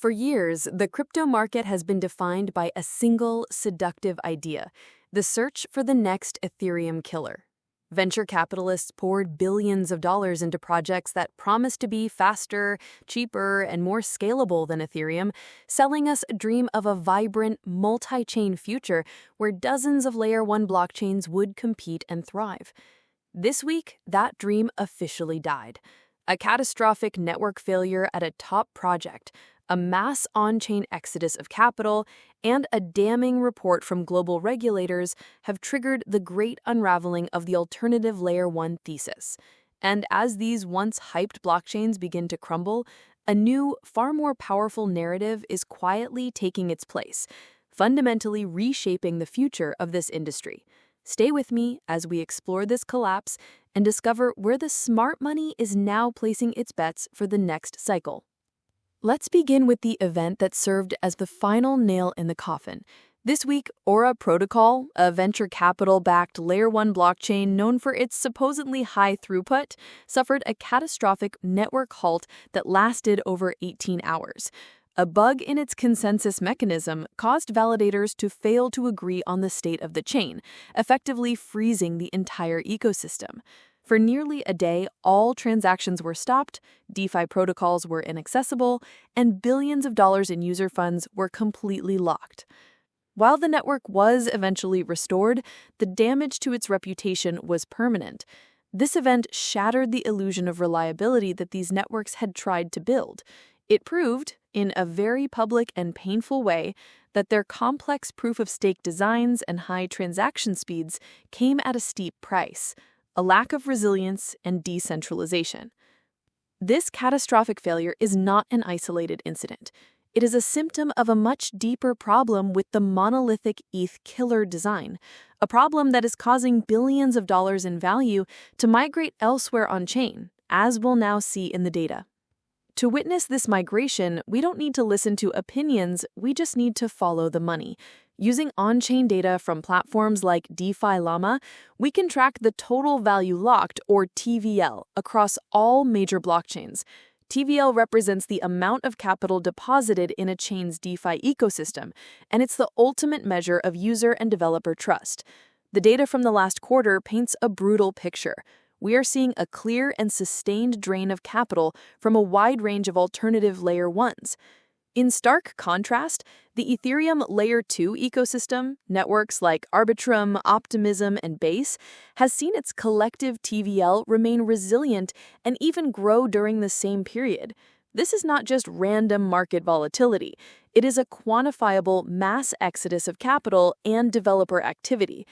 For years, the crypto market has been defined by a single seductive idea: the search for the next Ethereum killer. Venture capitalists poured billions of dollars into projects that promised to be faster, cheaper, and more scalable than Ethereum, selling us a dream of a vibrant, multi-chain future where dozens of Layer 1 blockchains would compete and thrive. This week, that dream officially died. A catastrophic network failure at a top project, a mass on-chain exodus of capital, and a damning report from global regulators have triggered the great unraveling of the alternative Layer 1 thesis. And as these once hyped blockchains begin to crumble, a new, far more powerful narrative is quietly taking its place, fundamentally reshaping the future of this industry. Stay with me as we explore this collapse and discover where the smart money is now placing its bets for the next cycle. Let's begin with the event that served as the final nail in the coffin. This week, Aura Protocol, a venture capital-backed Layer 1 blockchain known for its supposedly high throughput, suffered a catastrophic network halt that lasted over 18 hours. A bug in its consensus mechanism caused validators to fail to agree on the state of the chain, effectively freezing the entire ecosystem. For nearly a day, all transactions were stopped, DeFi protocols were inaccessible, and billions of dollars in user funds were completely locked. While the network was eventually restored, the damage to its reputation was permanent. This event shattered the illusion of reliability that these networks had tried to build. It proved, in a very public and painful way, that their complex proof-of-stake designs and high transaction speeds came at a steep price: a lack of resilience and decentralization. This catastrophic failure is not an isolated incident. It is a symptom of a much deeper problem with the monolithic ETH killer design, a problem that is causing billions of dollars in value to migrate elsewhere on-chain, as we'll now see in the data. To witness this migration, we don't need to listen to opinions, we just need to follow the money. Using on-chain data from platforms like DeFi Llama, we can track the total value locked, or TVL, across all major blockchains. TVL represents the amount of capital deposited in a chain's DeFi ecosystem, and it's the ultimate measure of user and developer trust. The data from the last quarter paints a brutal picture. We are seeing a clear and sustained drain of capital from a wide range of alternative Layer 1s. In stark contrast, the Ethereum Layer 2 ecosystem, networks like Arbitrum, Optimism, and Base, has seen its collective TVL remain resilient and even grow during the same period. This is not just random market volatility. It is a quantifiable mass exodus of capital and developer activity.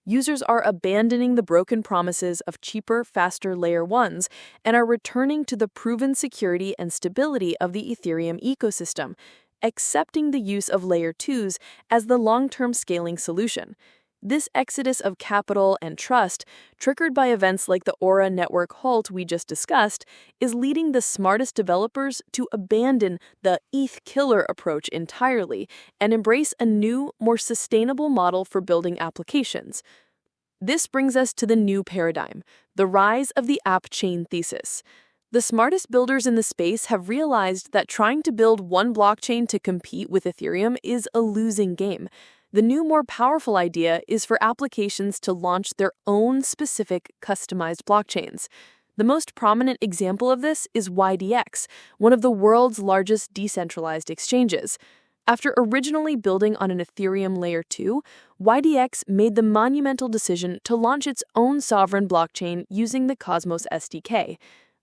Users are abandoning the broken promises of cheaper, faster Layer 1s and are returning to the proven security and stability of the Ethereum ecosystem, accepting the use of Layer 2s as the long-term scaling solution. This exodus of capital and trust, triggered by events like the Aura network halt we just discussed, is leading the smartest developers to abandon the ETH killer approach entirely and embrace a new, more sustainable model for building applications. This brings us to the new paradigm, the rise of the app chain thesis. The smartest builders in the space have realized that trying to build one blockchain to compete with Ethereum is a losing game. The new, more powerful idea is for applications to launch their own specific, customized blockchains. The most prominent example of this is YDX, one of the world's largest decentralized exchanges. After originally building on an Ethereum Layer 2, YDX made the monumental decision to launch its own sovereign blockchain using the Cosmos SDK.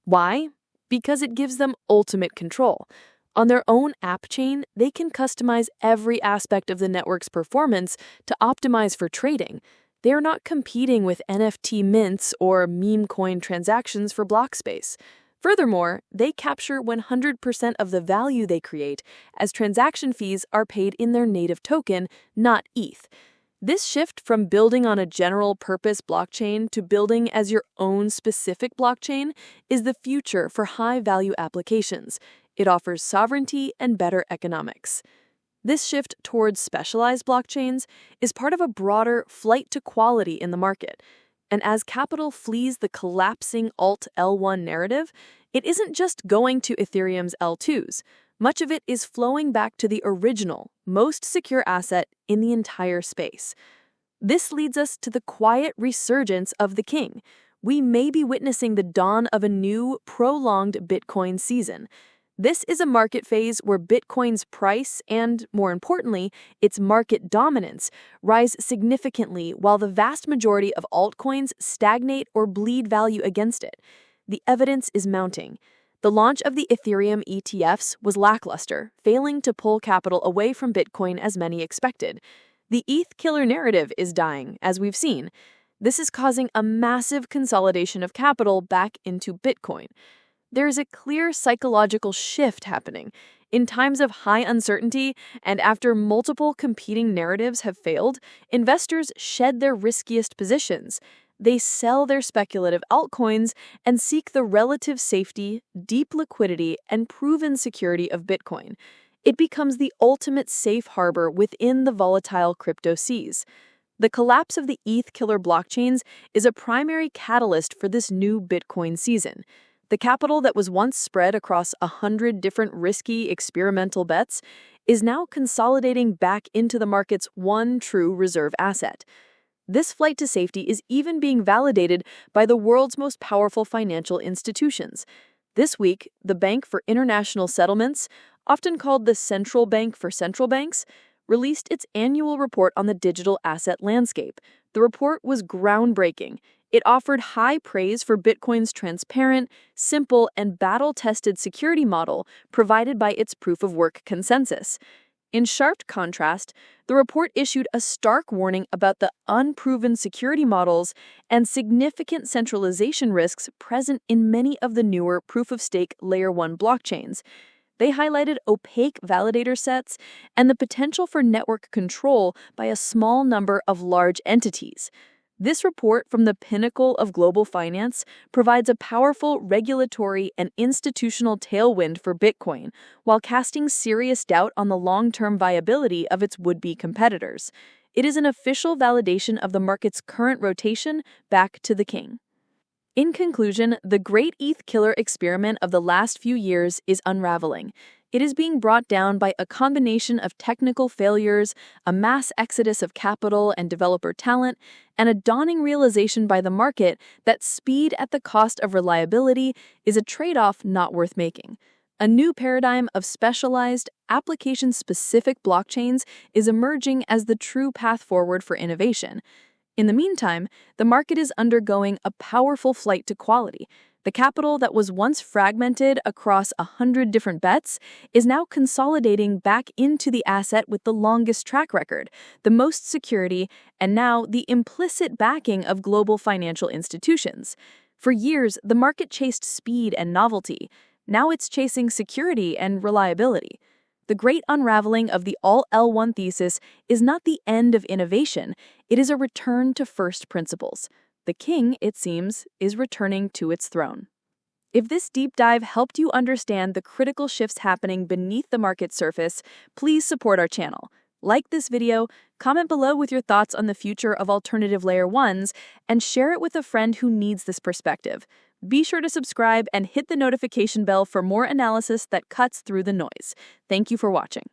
Why? Because it gives them ultimate control. On their own app chain, they can customize every aspect of the network's performance to optimize for trading. They are not competing with NFT mints or MEMECOIN transactions for block space. Furthermore, they capture 100% of the value they create, as transaction fees are paid in their native token, not ETH. This shift from building on a general-purpose blockchain to building as your own specific blockchain is the future for high-value applications. It offers sovereignty and better economics. This shift towards specialized blockchains is part of a broader flight to quality in the market. And as capital flees the collapsing Alt L1 narrative, it isn't just going to Ethereum's L2s. Much of it is flowing back to the original, most secure asset in the entire space. This leads us to the quiet resurgence of the king. We may be witnessing the dawn of a new, prolonged Bitcoin season. This is a market phase where Bitcoin's price and, more importantly, its market dominance rise significantly while the vast majority of altcoins stagnate or bleed value against it. The evidence is mounting. The launch of the Ethereum ETFs was lackluster, failing to pull capital away from Bitcoin as many expected. The ETH killer narrative is dying, as we've seen. This is causing a massive consolidation of capital back into Bitcoin. There is a clear psychological shift happening. In times of high uncertainty and after multiple competing narratives have failed, investors shed their riskiest positions. They sell their speculative altcoins and seek the relative safety, deep liquidity, and proven security of Bitcoin. It becomes the ultimate safe harbor within the volatile crypto seas. The collapse of the ETH killer blockchains is a primary catalyst for this new Bitcoin season. The capital that was once spread across 100 different risky experimental bets is now consolidating back into the market's one true reserve asset. This flight to safety is even being validated by the world's most powerful financial institutions. This week, the Bank for International Settlements, often called the central bank for central banks, released its annual report on the digital asset landscape. The report was groundbreaking. It offered high praise for Bitcoin's transparent, simple, and battle-tested security model provided by its proof-of-work consensus. In sharp contrast, the report issued a stark warning about the unproven security models and significant centralization risks present in many of the newer proof-of-stake Layer 1 blockchains. They highlighted opaque validator sets and the potential for network control by a small number of large entities. This report from the pinnacle of global finance provides a powerful regulatory and institutional tailwind for Bitcoin, while casting serious doubt on the long-term viability of its would-be competitors. It is an official validation of the market's current rotation back to the king. In conclusion, the great ETH killer experiment of the last few years is unraveling. It is being brought down by a combination of technical failures, a mass exodus of capital and developer talent, and a dawning realization by the market that speed at the cost of reliability is a trade-off not worth making. A new paradigm of specialized, application-specific blockchains is emerging as the true path forward for innovation. In the meantime, the market is undergoing a powerful flight to quality. The capital that was once fragmented across 100 different bets is now consolidating back into the asset with the longest track record, the most security, and now the implicit backing of global financial institutions. For years, the market chased speed and novelty. Now it's chasing security and reliability. The great unraveling of the all L1 thesis is not the end of innovation, it is a return to first principles. The king, it seems, is returning to its throne. If this deep dive helped you understand the critical shifts happening beneath the market surface, please support our channel. Like this video, comment below with your thoughts on the future of alternative Layer 1s, and share it with a friend who needs this perspective. Be sure to subscribe and hit the notification bell for more analysis that cuts through the noise. Thank you for watching.